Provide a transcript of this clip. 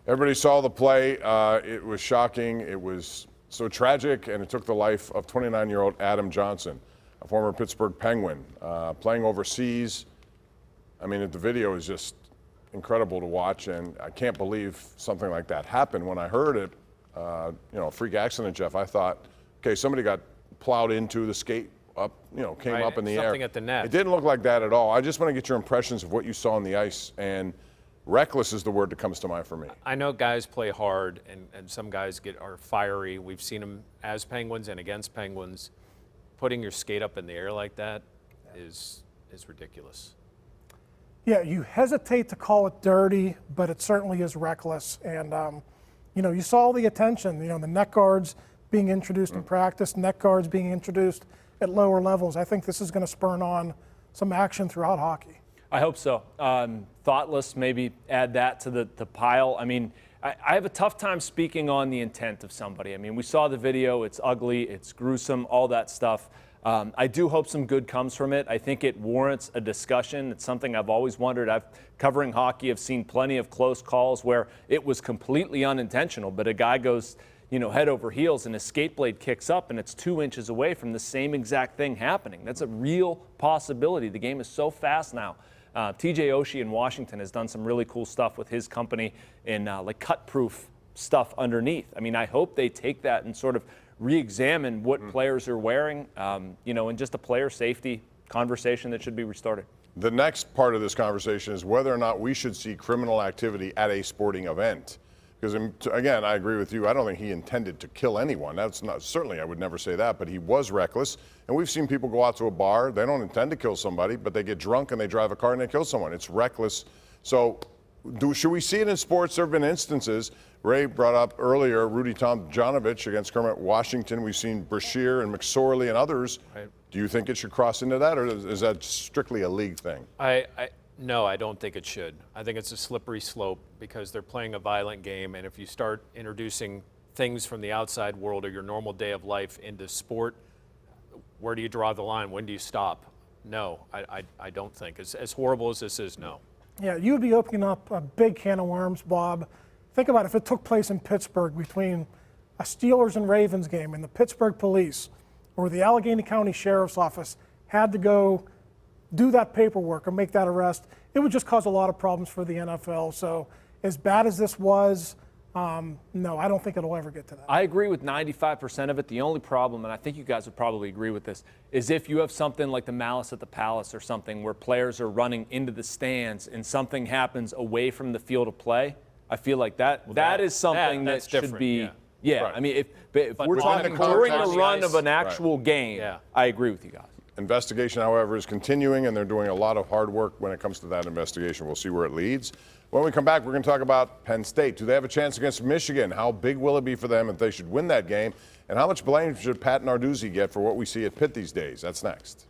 Everybody saw the play. It was shocking. It was so tragic, and it took the life of 29-year-old Adam Johnson, a former Pittsburgh Penguin, playing overseas. I mean, the video is just incredible to watch, and I can't believe something like that happened. When I heard it, a freak accident, Jeff, I thought, okay, somebody got plowed into, the skate up, came up in the air. Something at the net. It didn't look like that at all. I just want to get your impressions of what you saw on the ice, and reckless is the word that comes to mind for me. I know guys play hard, and some guys are fiery. We've seen them as Penguins and against Penguins. Putting your skate up in the air like that is ridiculous. Yeah, you hesitate to call it dirty, but it certainly is reckless. And, you saw the attention, the net guards being introduced in practice, net guards being introduced at lower levels. I think this is going to spur on some action throughout hockey. I hope so. Thoughtless, maybe add that to the pile. I mean, I have a tough time speaking on the intent of somebody. I mean, we saw the video. It's ugly. It's gruesome, all that stuff. I do hope some good comes from it. I think it warrants a discussion. It's something I've always wondered. Covering hockey, I've seen plenty of close calls where it was completely unintentional, but a guy goes, head over heels and his skate blade kicks up and it's 2 inches away from the same exact thing happening. That's a real possibility. The game is so fast now. TJ Oshie in Washington has done some really cool stuff with his company in like cut-proof stuff underneath. I mean, I hope they take that and sort of re-examine what players are wearing, and just a player safety conversation that should be restarted. The next part of this conversation is whether or not we should see criminal activity at a sporting event. Because, again, I agree with you. I don't think he intended to kill anyone. That's not, certainly I would never say that, but he was reckless. And we've seen people go out to a bar. They don't intend to kill somebody, but they get drunk and they drive a car and they kill someone. It's reckless. So should we see it in sports? There have been instances. Ray brought up earlier Rudy Tomjanovich against Kermit Washington. We've seen Brashear and McSorley and others. Right. Do you think it should cross into that, or is that strictly a league thing? No, I don't think it should. I think it's a slippery slope because they're playing a violent game, and if you start introducing things from the outside world or your normal day of life into sport, where do you draw the line? When do you stop? No, I don't think. As horrible as this is, no. Yeah, you would be opening up a big can of worms, Bob. Think about if it took place in Pittsburgh between a Steelers and Ravens game and the Pittsburgh police or the Allegheny County Sheriff's Office had to go do that paperwork or make that arrest. It would just cause a lot of problems for the NFL. So as bad as this was, no, I don't think it'll ever get to that. I agree with 95% of it. The only problem, and I think you guys would probably agree with this, is if you have something like the Malice at the Palace or something where players are running into the stands and something happens away from the field of play, I feel like that is something that should be. Yeah, right. I mean, if we're talking during the run of an actual game, I agree with you guys. Investigation, however, is continuing, and they're doing a lot of hard work when it comes to that investigation. We'll see where it leads. When we come back, we're going to talk about Penn State. Do they have a chance against Michigan? How big will it be for them if they should win that game? And how much blame should Pat Narduzzi get for what we see at Pitt these days? That's next.